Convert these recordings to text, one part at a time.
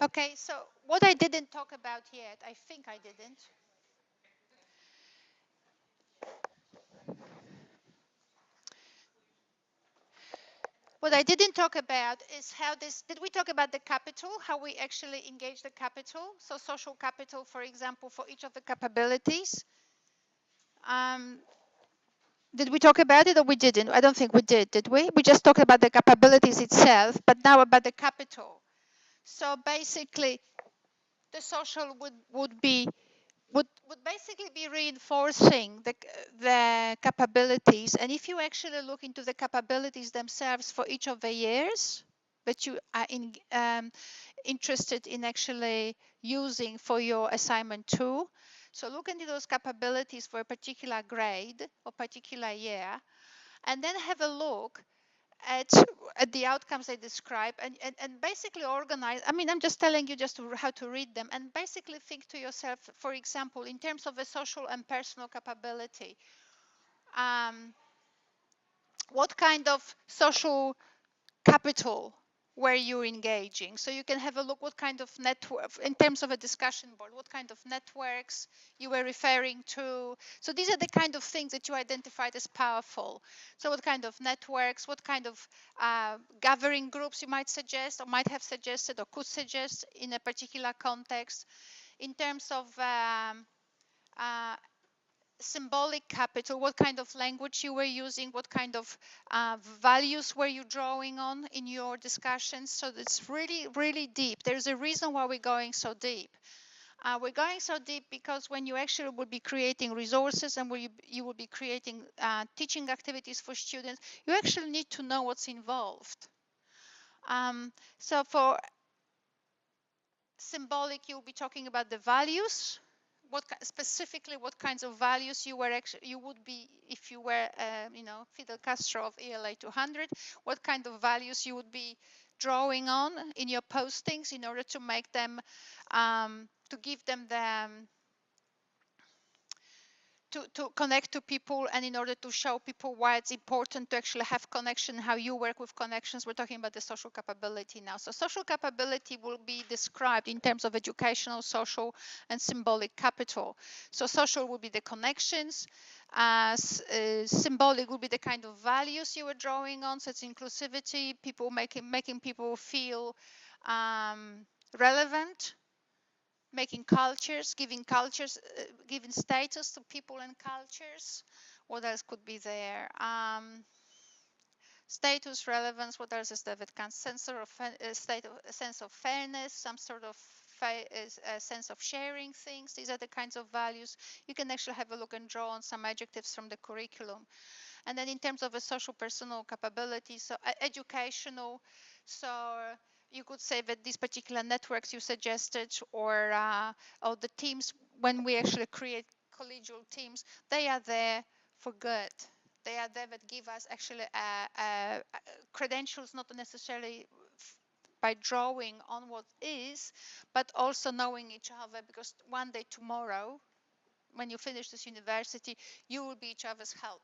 Okay, so what I didn't talk about yet, I think I didn't. What I didn't talk about is how this, did we talk about the capital, how we actually engage the capital? So social capital, for example, for each of the capabilities. Um, did we talk about it or we didn't? I don't think we did we? We just talked about the capabilities itself, but now about the capital. So basically, the social would basically be reinforcing the capabilities. And if you actually look into the capabilities themselves for each of the years that you are interested in actually using for your assignment 2, so look into those capabilities for a particular grade or particular year, and then have a look at, at the outcomes they describe, and basically organize. I mean, I'm just telling you just how to read them, and basically think to yourself, for example, in terms of a social and personal capability, um, what kind of social capital where you're engaging. So you can have a look what kind of network, in terms of a discussion board, what kind of networks you were referring to. So these are the kind of things that you identified as powerful. So what kind of networks, what kind of gathering groups you might suggest or might have suggested or could suggest in a particular context. In terms of uh, symbolic capital, what kind of language you were using, what kind of values were you drawing on in your discussions. So it's really, really deep. There's a reason why we're going so deep. We're going so deep because when you actually will be creating resources and when you will be creating teaching activities for students, you actually need to know what's involved. So for symbolic, you'll be talking about the values, what specifically what kinds of values you were actually you would be if you were Fidel Castro of ELA 200, what kind of values you would be drawing on in your postings in order to make them to give them the to connect to people, and in order to show people why it's important to actually have connection, how you work with connections. We're talking about the social capability now. So social capability will be described in terms of educational, social, and symbolic capital. So social will be the connections, symbolic will be the kind of values you were drawing on. So it's inclusivity, people making people feel relevant, making cultures, giving status to people and cultures. What else could be there? Status, relevance. What else is there? That kind of sense of fairness, some sort of a sense of sharing things. These are the kinds of values. You can actually have a look and draw on some adjectives from the curriculum. And then in terms of a social personal capability, so educational, so you could say that these particular networks you suggested, or the teams, when we actually create collegial teams, they are there for good. They are there that give us actually credentials, not necessarily by drawing on what is, but also knowing each other, because one day tomorrow, when you finish this university, you will be each other's help,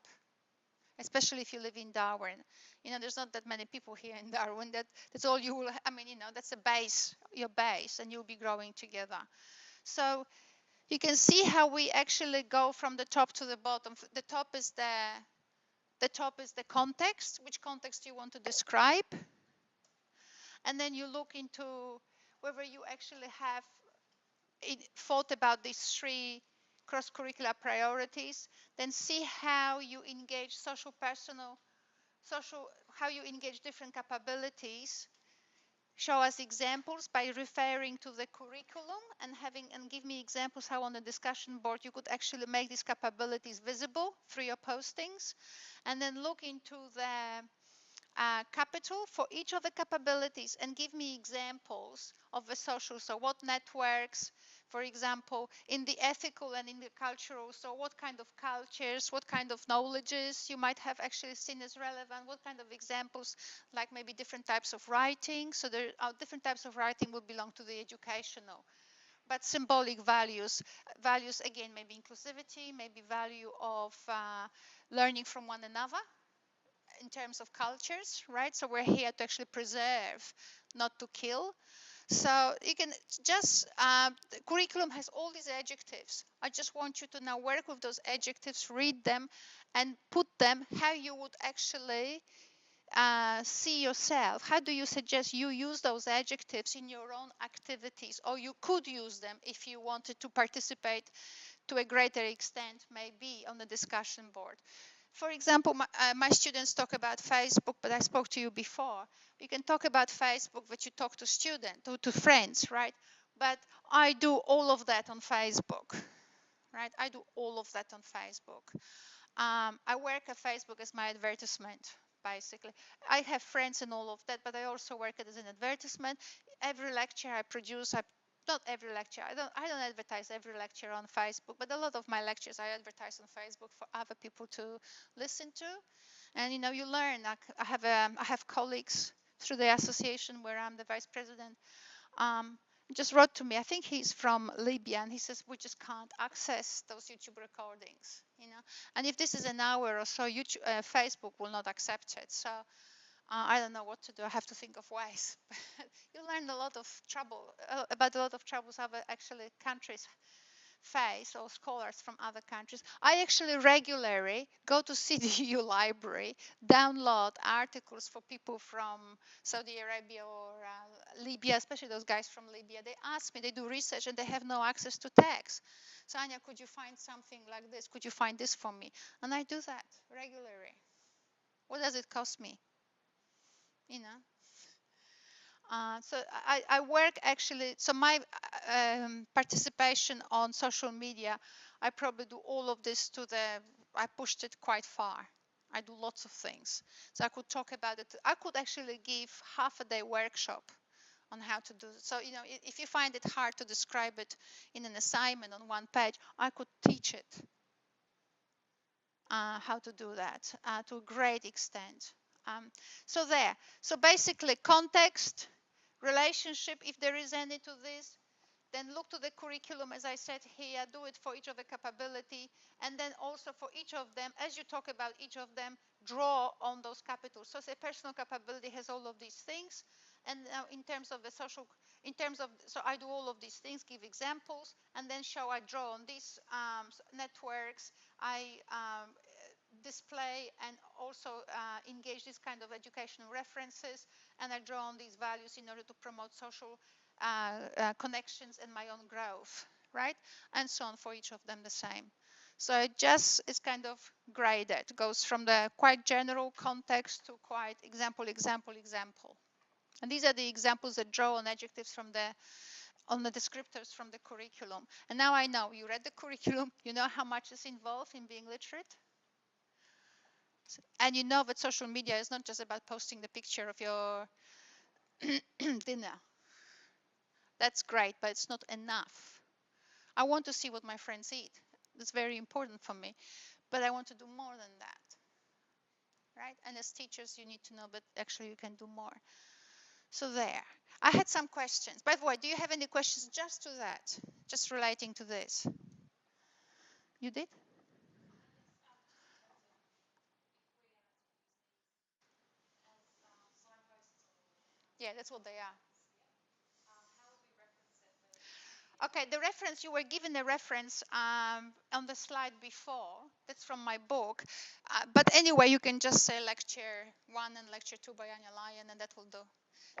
especially if you live in Darwin. There's not that many people here in Darwin. That's all you will, that's a base, your base, and you'll be growing together. So you can see how we actually go from the top to the bottom. The top is the context, which context you want to describe. And then you look into whether you actually have thought about these 3 cross-curricular priorities, then see how you engage how you engage different capabilities. Show us examples by referring to the curriculum and give me examples how on the discussion board you could actually make these capabilities visible through your postings. And then look into the capital for each of the capabilities and give me examples of the social. So what networks, for example, in the ethical and in the cultural, so what kind of cultures, what kind of knowledges you might have actually seen as relevant, what kind of examples, like maybe different types of writing. So there are different types of writing will belong to the educational. But symbolic values again, maybe inclusivity, maybe value of learning from one another, in terms of cultures, right? So we're here to actually preserve, not to kill. So you can just, the curriculum has all these adjectives. I just want you to now work with those adjectives, read them, and put them how you would actually see yourself. How do you suggest you use those adjectives in your own activities? Or you could use them if you wanted to participate to a greater extent, maybe on the discussion board. For example, my students talk about Facebook, but I spoke to you before. You can talk about Facebook, but you talk to students, to friends, right? But I do all of that on Facebook, right? I do all of that on Facebook. I work at Facebook as my advertisement, basically. I have friends and all of that, but I also work it as an advertisement. Every lecture I produce, not every lecture. I don't advertise every lecture on Facebook, but a lot of my lectures I advertise on Facebook for other people to listen to. And you learn. I have colleagues through the association where I'm the vice president. Um, just wrote to me. I think he's from Libya, and he says we just can't access those YouTube recordings. And if this is an hour or so, YouTube, Facebook will not accept it. So I don't know what to do. I have to think of ways. You learn a lot of trouble about a lot of troubles other actually countries face, or scholars from other countries. I actually regularly go to CDU library, download articles for people from Saudi Arabia or Libya, especially those guys from Libya. They ask me, they do research, and they have no access to text. So Anya, could you find something like this? Could you find this for me? And I do that regularly. What does it cost me? You know. So I work actually, so my participation on social media, I probably do all of this I pushed it quite far. I do lots of things. So I could talk about it. I could actually give half a day workshop on how to do it. So, if you find it hard to describe it in an assignment on one page, I could teach it how to do that to a great extent. So there. So basically context, relationship, if there is any to this, then look to the curriculum, as I said here, do it for each of the capability, and then also for each of them, as you talk about each of them, draw on those capitals. So say personal capability has all of these things, and now in terms of the social, so I do all of these things, give examples, and then I draw on these networks, I display and also engage this kind of educational references, and I draw on these values in order to promote social connections and my own growth, right? And so on for each of them the same. So it's kind of graded. It goes from the quite general context to quite example. And these are the examples that draw on adjectives on the descriptors from the curriculum. And now I know you read the curriculum, you know how much is involved in being literate. And you know that social media is not just about posting the picture of your dinner. That's great, but it's not enough. I want to see what my friends eat. That's very important for me. But I want to do more than that. Right? And as teachers, you need to know that actually you can do more. So there. I had some questions. By the way, do you have any questions just to that? Just relating to this? You did? Yeah, that's what they are. Okay, the reference, you were given a reference on the slide before. That's from my book. But anyway, you can just say lecture 1 and lecture 2 by Anya Lyon, and that will do.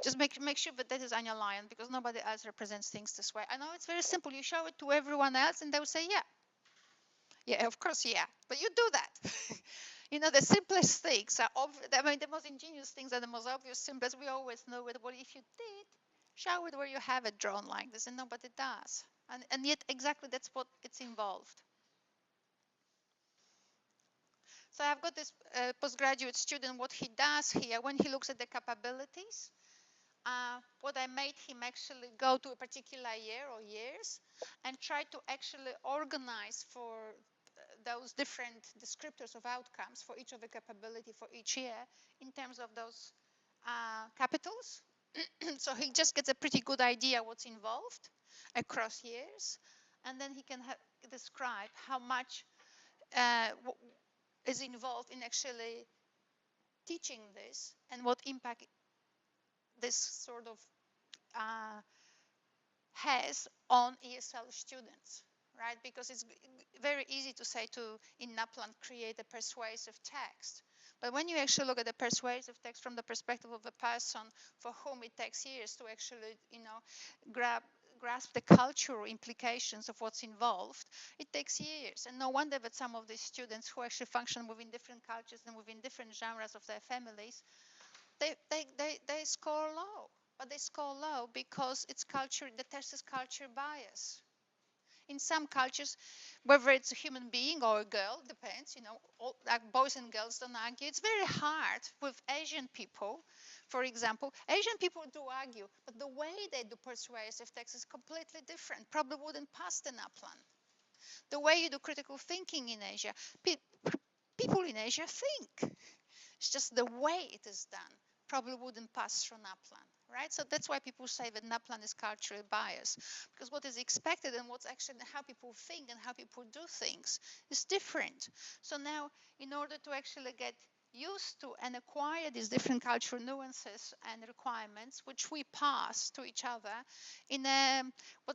Just make sure that is Anya Lyon, because nobody else represents things this way. I know it's very simple. You show it to everyone else, and they will say, yeah. Yeah, of course, yeah. But you do that. The simplest things are the most ingenious things are the most obvious, simplest. We always know it. Well, if you did, show it where you have it drawn like this, and nobody does. And yet, exactly that's what it's involved. So I've got this postgraduate student. What he does here, when he looks at the capabilities, what I made him actually go to a particular year or years and try to actually organize for those different descriptors of outcomes for each of the capability for each year in terms of those capitals. So he just gets a pretty good idea what's involved across years, and then he can describe how much is involved in actually teaching this and what impact this sort of has on ESL students, right? Because it's very easy to say in NAPLAN, create a persuasive text. But when you actually look at the persuasive text from the perspective of a person for whom it takes years to actually, grasp the cultural implications of what's involved, it takes years. And no wonder that some of these students who actually function within different cultures and within different genres of their families, they score low. But they score low because it's culture, the test is culture bias. In some cultures, whether it's a human being or a girl, depends, like boys and girls don't argue. It's very hard with Asian people, for example. Asian people do argue, but the way they do persuasive text is completely different. Probably wouldn't pass the NAPLAN. The way you do critical thinking in Asia, people in Asia think. It's just the way it is done probably wouldn't pass through NAPLAN, right? So that's why people say that NAPLAN is culturally biased, because what is expected and what's actually how people think and how people do things is different. So now, in order to actually get used to and acquire these different cultural nuances and requirements, which we pass to each other in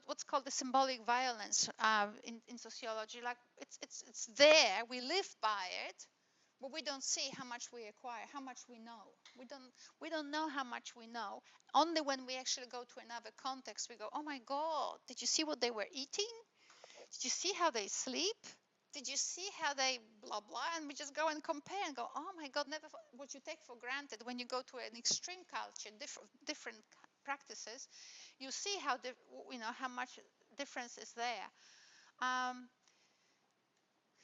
what's called the symbolic violence in sociology, like it's there, we live by it, but we don't see how much we acquire, how much we know. We don't know how much we know. Only when we actually go to another context, we go, oh my God, did you see what they were eating? Did you see how they sleep? Did you see how they blah blah? And we just go and compare and go, oh my God, never what you take for granted when you go to an extreme culture, different practices, you see how how much difference is there.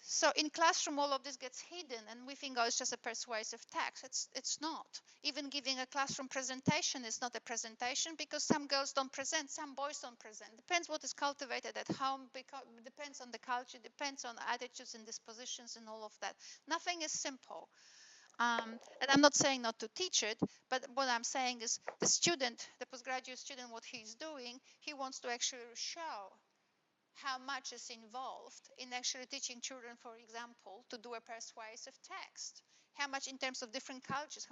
So in classroom, all of this gets hidden, and we think, oh, it's just a persuasive text. It's not. Even giving a classroom presentation is not a presentation, because some girls don't present, some boys don't present. Depends what is cultivated at home, depends on the culture, depends on attitudes and dispositions and all of that. Nothing is simple. And I'm not saying not to teach it, but what I'm saying is the student, the postgraduate student, what he's doing, he wants to actually show how much is involved in actually teaching children, for example, to do a persuasive text. How much in terms of different cultures,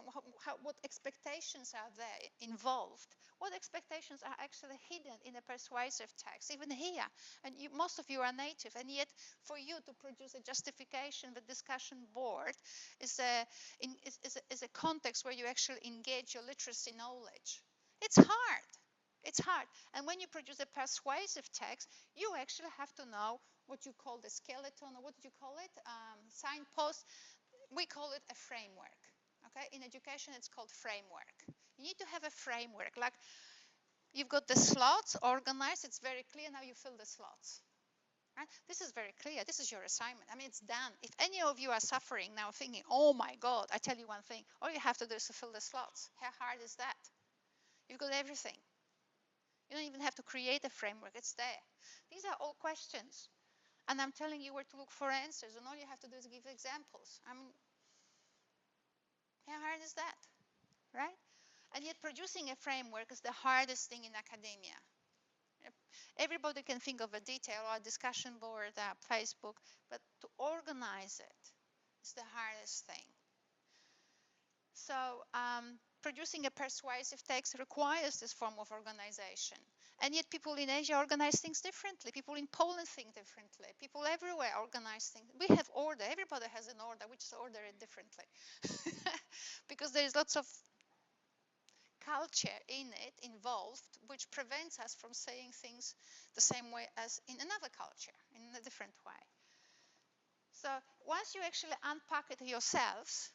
what expectations are there involved? What expectations are actually hidden in a persuasive text, even here? And most of you are native, and yet for you to produce a justification, the discussion board is a context where you actually engage your literacy knowledge. It's hard. It's hard. And when you produce a persuasive text, you actually have to know what you call the skeleton, or what did you call it? Signpost. We call it a framework. Okay? In education, it's called framework. You need to have a framework. Like you've got the slots organized. It's very clear. Now you fill the slots. Right? This is very clear. This is your assignment. I mean, it's done. If any of you are suffering now thinking, oh my God, I tell you one thing. All you have to do is to fill the slots. How hard is that? You've got everything. You don't even have to create a framework. It's there. These are all questions. And I'm telling you where to look for answers. And all you have to do is give examples. I mean, how hard is that? Right? And yet producing a framework is the hardest thing in academia. Everybody can think of a detail or a discussion board, Facebook, but to organize it is the hardest thing. So producing a persuasive text requires this form of organization. And yet people in Asia organize things differently. People in Poland think differently. People everywhere organize things. We have order. Everybody has an order. We just order it differently. Because there is lots of culture in it involved, which prevents us from saying things the same way as in another culture, in a different way. So once you actually unpack it yourselves,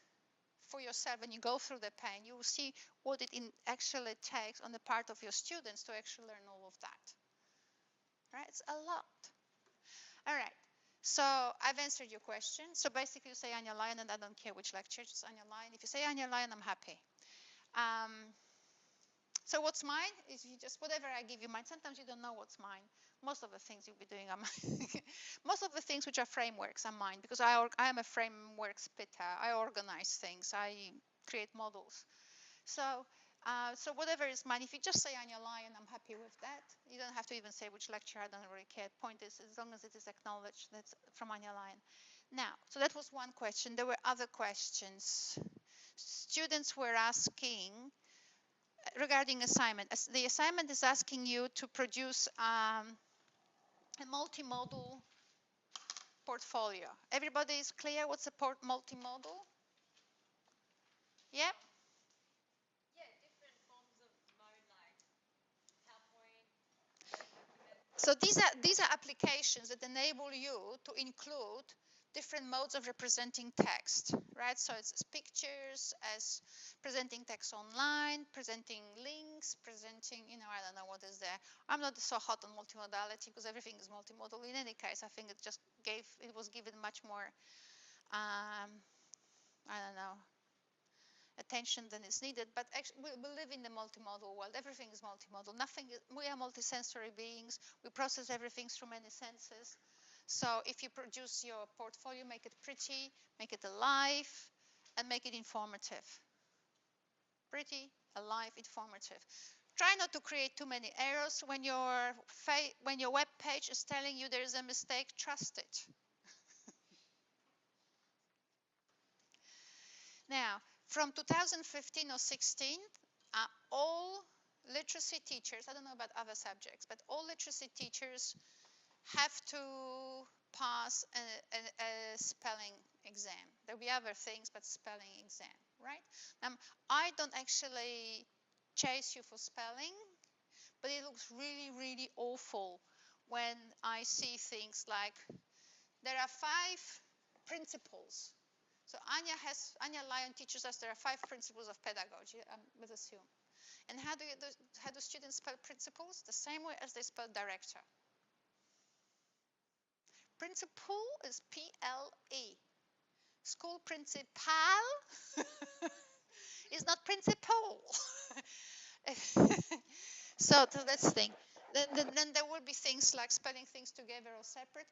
for yourself, and you go through the pain, you will see what it actually takes on the part of your students to actually learn all of that. Right? It's a lot. All right. So I've answered your question. So basically you say Anya Lion, and I don't care which lecture, just Anya Lion. If you say Anya Lion, I'm happy. So what's mine is you just, whatever I give you mine. Sometimes you don't know what's mine. Most of the things you'll be doing are mine. Most of the things which are frameworks are mine, because I am a framework spitter. I organize things. I create models. So whatever is mine, if you just say Anya Lion, I'm happy with that. You don't have to even say which lecture. I don't really care. Point is, as long as it is acknowledged, that's from Anya Lion. Now, so that was one question. There were other questions. Students were asking, regarding assignment. The assignment is asking you to produce a multimodal portfolio. Everybody is clear what's a multimodal? Yep. So these are applications that enable you to include different modes of representing text, right? So it's as pictures, as presenting text online, presenting links, presenting, I don't know what is there. I'm not so hot on multimodality because everything is multimodal. In any case, I think it was given much more, I don't know, attention than is needed, but actually we live in the multimodal world. Everything is multimodal. We are multisensory beings. We process everything through many senses. So if you produce your portfolio, make it pretty, make it alive, and make it informative. Pretty, alive, informative. Try not to create too many errors. When your web page is telling you there is a mistake, trust it. Now, from 2015 or 16, all literacy teachers, I don't know about other subjects, but all literacy teachers have to pass a spelling exam. There'll be other things, but spelling exam, right? I don't actually chase you for spelling, but it looks really, really awful when I see things like there are 5 principles. So Anya Lyon teaches us there are 5 principles of pedagogy, let's assume. And how do students spell principles? The same way as they spell director. Principal is P-L-E. School principal is not principal. So that's the thing. Then there will be things like spelling things together or separate.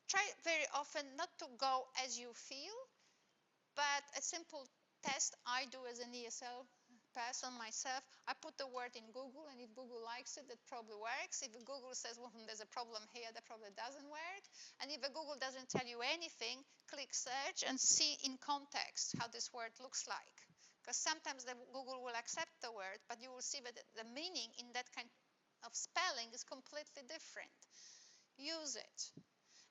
Try very often not to go as you feel, but a simple test I do as an ESL person myself, I put the word in Google, and if Google likes it, that probably works. If Google says, well, there's a problem here, that probably doesn't work. And if Google doesn't tell you anything, click search and see in context how this word looks like. Because sometimes Google will accept the word, but you will see that the meaning in that kind of spelling is completely different. Use it.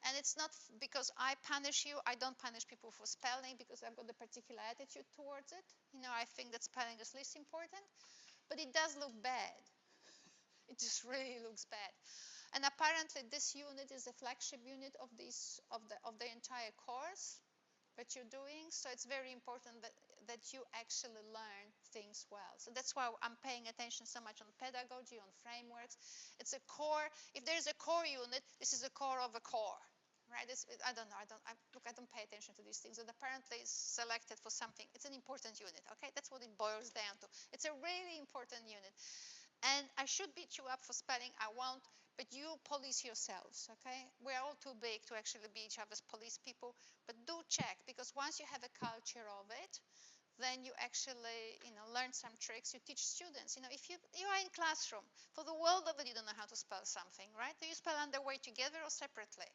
And it's not because I punish you. I don't punish people for spelling because I've got a particular attitude towards it. I think that spelling is least important, but it does look bad. It just really looks bad. And apparently this unit is a flagship unit of the entire course that you're doing. So it's very important that you actually learn things well. So that's why I'm paying attention so much on pedagogy, on frameworks. It's a core. If there's a core unit, this is a core of a core. Right? I don't know. I don't pay attention to these things. But apparently it's selected for something. It's an important unit. Okay, that's what it boils down to. It's a really important unit. And I should beat you up for spelling. I won't. But you police yourselves. Okay, we're all too big to actually be each other's police people. But do check, because once you have a culture of it, then you actually, learn some tricks. You teach students. If you are in classroom, for the world of it, you don't know how to spell something, right? Do you spell underway together or separately?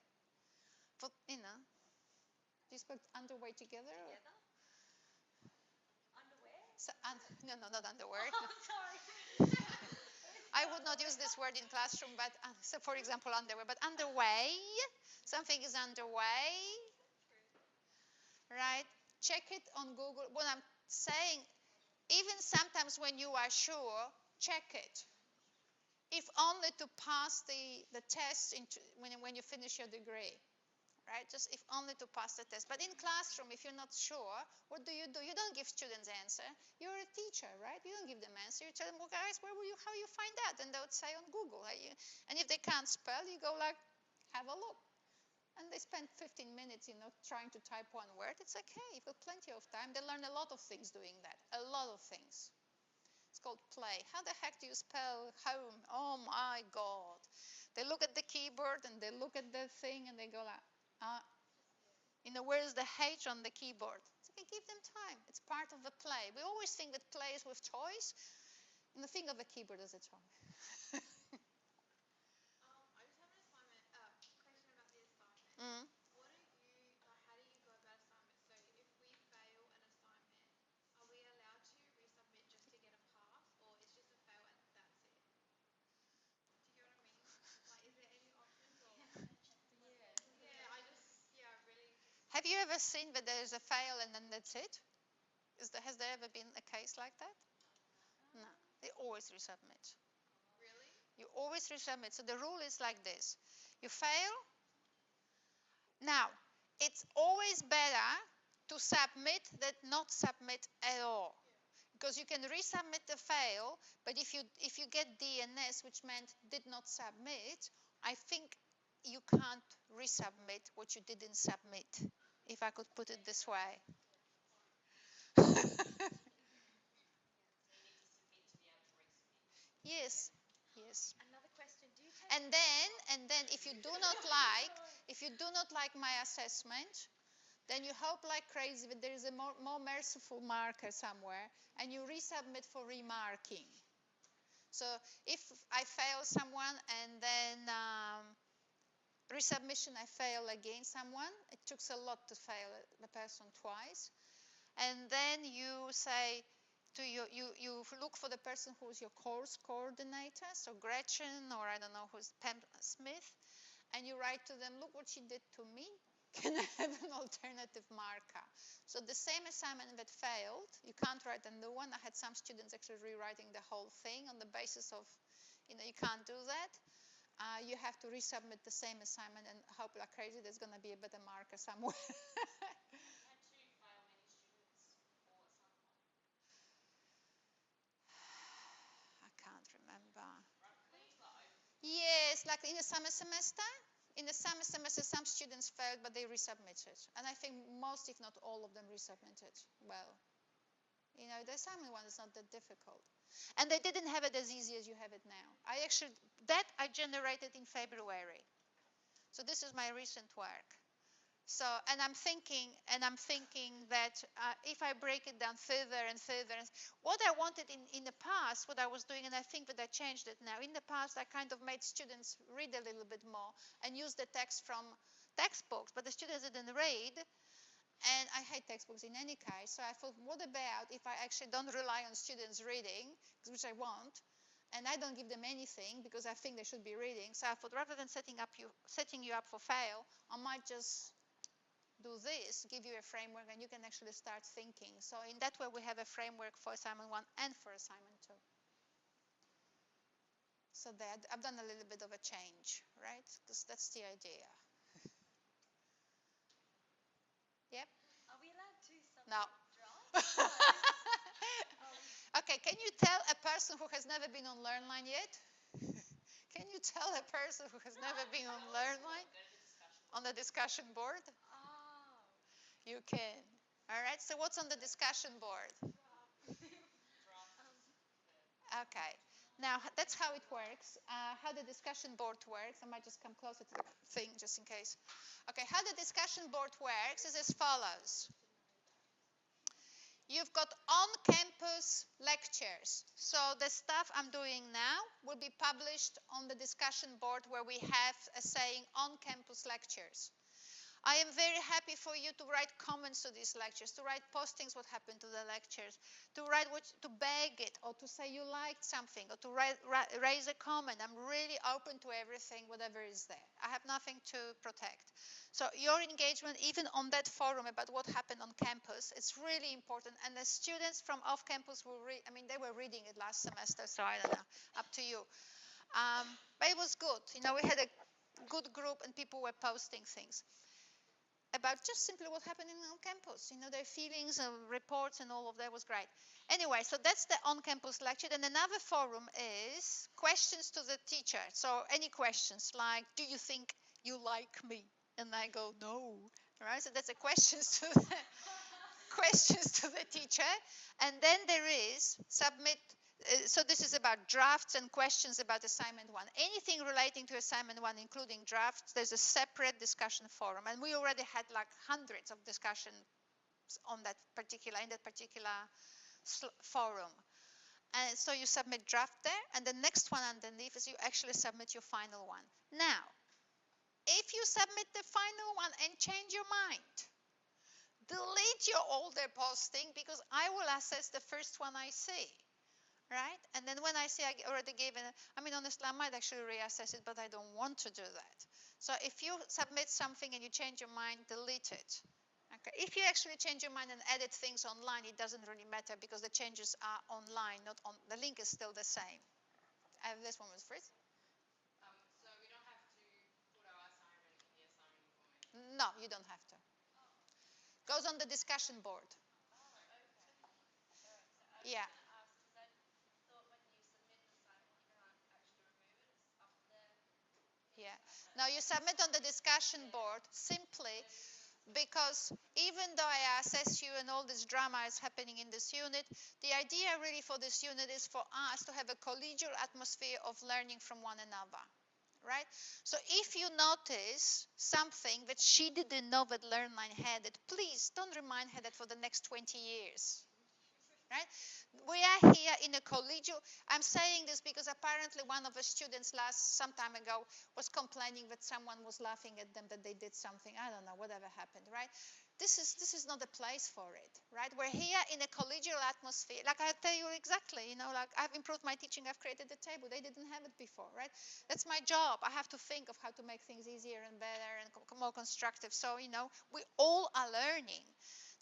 Do you spell underwear together? Underwear? So, no, not underwear. Oh, sorry. I would not use this word in classroom, but so for example, underwear. But underway, something is underway, right? Check it on Google. What I'm saying, even sometimes when you are sure, check it. If only to pass the test when you finish your degree. Right? Just if only to pass the test. But in classroom, if you're not sure, what do? You don't give students answer. You're a teacher, right? You don't give them answer. You tell them, well, guys, how you find that? And they would say on Google. And if they can't spell, you go like, have a look. And they spend 15 minutes, trying to type one word. It's okay. You've got plenty of time. They learn a lot of things doing that. A lot of things. It's called play. How the heck do you spell home? Oh my God. They look at the keyboard and they look at the thing and they go like, where's the H on the keyboard? It's okay, give them time. It's part of the play. We always think that play is with toys, and the thing of the keyboard is a toy. I just have an assignment, question about the assignment. Mm. How do you go about assignments? So if we fail an assignment, are we allowed to resubmit just to get a pass, or it's just a Have you ever seen that there is a fail and then that's it? Has there ever been a case like that? No. They always resubmit. Really? You always resubmit. So the rule is like this. You fail. Now, it's always better to submit than not submit at all. Because you can resubmit the fail, but if you get DNS, which meant did not submit, I think you can't resubmit what you didn't submit, if I could put it this way. Yes, yes. Another question. Do you take And then if you do not like my assessment, then you hope like crazy that there is a more merciful marker somewhere, and you resubmit for remarking. So if I fail someone and then resubmission I fail again someone, it took a lot to fail the person twice, and then you say you look for the person who's your course coordinator, so Gretchen, or I don't know who's Pam Smith, and you write to them, look what she did to me. Can I have an alternative marker? So the same assignment that failed, you can't write a new one. I had some students actually rewriting the whole thing on the basis of, you can't do that. You have to resubmit the same assignment and hope like crazy there's going to be a better marker somewhere. had to fail many students for assignment one? I can't remember. Roughly, like over 50. Yes, like in the summer semester. In the summer semester, some students failed, but they resubmitted. And I think most, if not all of them, resubmitted well. The assignment one is not that difficult. And they didn't have it as easy as you have it now. I generated in February. So this is my recent work. So, and I'm thinking that if I break it down further and further, what I wanted in the past, what I was doing, and I think that I changed it now. In the past, I kind of made students read a little bit more and use the text from textbooks, but the students didn't read, and I hate textbooks in any case. So I thought, what about if I actually don't rely on students reading, which I won't, and I don't give them anything because I think they should be reading. So I thought, rather than setting you up for fail, I might just do this, give you a framework, and you can actually start thinking. So in that way, we have a framework for assignment 1 and for assignment 2. So that I've done a little bit of a change, right? Because that's the idea. Yep. Are we allowed to submit No. drafts? Okay, can you tell a person who has never been on LearnLine yet? Can you tell a person who has never been on LearnLine on the discussion board? Oh. You can. All right, so what's on the discussion board? Okay, now that's how it works, how the discussion board works. I might just come closer to the thing just in case. Okay, how the discussion board works is as follows. You've got on-campus lectures. So the stuff I'm doing now will be published on the discussion board where we have a saying on-campus lectures. I am very happy for you to write comments to these lectures, to write postings what happened to the lectures, to beg it, or to say you liked something, or to raise a comment. I'm really open to everything, whatever is there. I have nothing to protect. So your engagement, even on that forum about what happened on campus, it's really important. And the students from off campus will read. I mean, they were reading it last semester, so I don't know. Up to you. But it was good. We had a good group, and people were posting things about just simply what happened on campus. Their feelings and reports and all of that was great. Anyway, so that's the on-campus lecture. And another forum is questions to the teacher. So any questions like, do you think you like me? And I go, no. All right, so that's a questions to the teacher. And then there is submit. So this is about drafts and questions about assignment 1. Anything relating to assignment 1, including drafts, there's a separate discussion forum. And we already had like hundreds of discussions in that particular forum. And so you submit draft there, and the next one underneath is you actually submit your final one. Now, if you submit the final one and change your mind, delete your older posting, because I will assess the first one I see. Right? And then when I see I already gave it, honestly, I might actually reassess it, but I don't want to do that. So if you submit something and you change your mind, delete it. Okay. If you actually change your mind and edit things online, it doesn't really matter because the changes are online, not on. The link is still the same. This one was Fritz. So we don't have to put our assignment in the assignment information. No, you don't have to. Oh. Goes on the discussion board. Oh, okay. All right. So I was Yeah. going to ask because I thought when you submit an assignment, you can't actually remove it. It's up there. Yeah. Now you submit on the discussion board simply because even though I assess you and all this drama is happening in this unit, the idea really for this unit is for us to have a collegial atmosphere of learning from one another. Right? So if you notice something that she didn't know that LearnLine had it, please don't remind her that for the next 20 years. Right? We are here in a collegial. I'm saying this because apparently one of the students some time ago was complaining that someone was laughing at them that they did something. I don't know, whatever happened, right? This is not the place for it, right? We're here in a collegial atmosphere. Like I tell you exactly, like I've improved my teaching, I've created the table. They didn't have it before, right? That's my job. I have to think of how to make things easier and better and more constructive. So, we all are learning.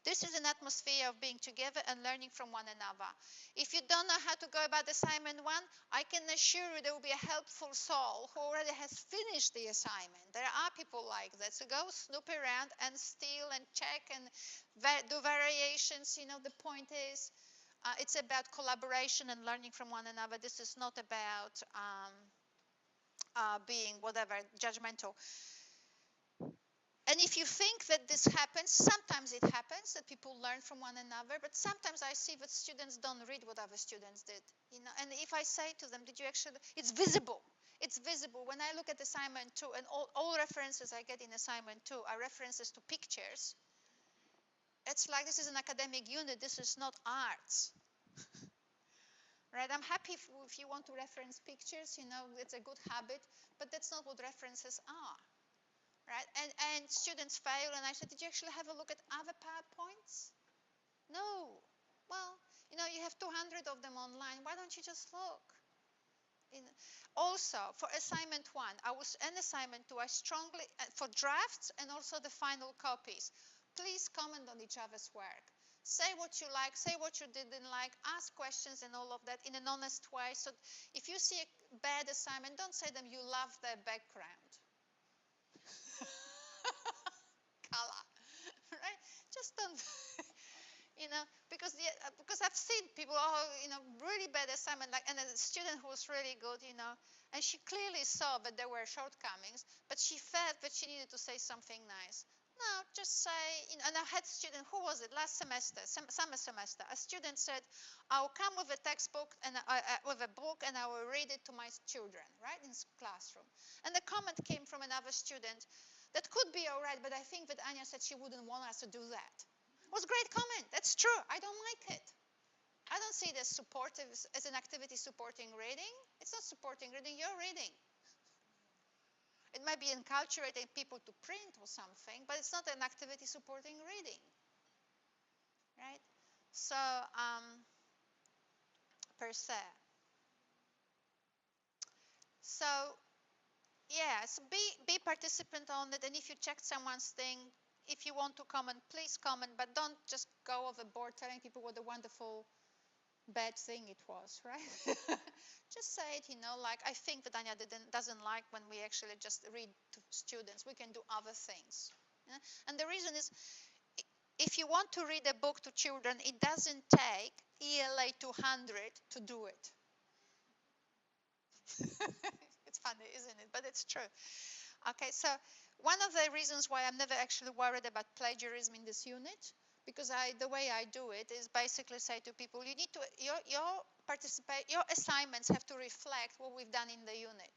This is an atmosphere of being together and learning from one another. If you don't know how to go about assignment one, I can assure you there will be a helpful soul who already has finished the assignment. There are people like that. So go snoop around and steal and check and do variations. The point is, it's about collaboration and learning from one another. This is not about being whatever, judgmental. And if you think that this happens, sometimes it happens that people learn from one another, but sometimes I see that students don't read what other students did. And if I say to them, did you actually, it's visible. It's visible. When I look at assignment 2, and all references I get in assignment 2 are references to pictures, it's like this is an academic unit, this is not arts. Right? I'm happy if you want to reference pictures, it's a good habit, but that's not what references are. Right? And students fail, and I said, did you actually have a look at other PowerPoints? No. Well, you have 200 of them online. Why don't you just look? Also, for assignment 1, and assignment 2, I strongly, for drafts and also the final copies, please comment on each other's work. Say what you like, say what you didn't like, ask questions and all of that in an honest way. So if you see a bad assignment, don't say them you love their background. Color, right? Just don't, because I've seen people, really bad assignment, and a student who was really good, and she clearly saw that there were shortcomings, but she felt that she needed to say something nice. No, just say, and I had a student, who was it, last semester, summer semester, a student said, I'll come with a textbook and with a book and I will read it to my children, right, in classroom. And the comment came from another student, that could be all right, but I think that Anya said she wouldn't want us to do that. It was a great comment. That's true. I don't like it. I don't see it as supportive, as an activity supporting reading. It's not supporting reading. You're reading. It might be enculturating people to print or something, but it's not an activity supporting reading. Right? So, per se. So, yes, be participant on it, and if you check someone's thing, if you want to comment, please comment, but don't just go overboard telling people what a wonderful bad thing it was, right? Just say it, like I think that Anya doesn't like when we actually just read to students. We can do other things. Yeah? And the reason is, if you want to read a book to children, it doesn't take ELA 200 to do it. It's funny, isn't it? But it's true. Okay, so one of the reasons why I'm never actually worried about plagiarism in this unit, because the way I do it is basically say to people, you need to, your assignments have to reflect what we've done in the unit.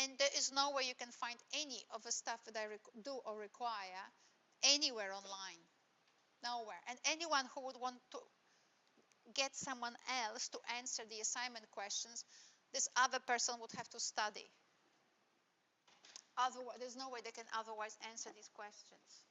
And there is no way you can find any of the stuff that I do or require anywhere online. Nowhere. And anyone who would want to get someone else to answer the assignment questions, this other person would have to study. Otherwise, there's no way they can otherwise answer these questions.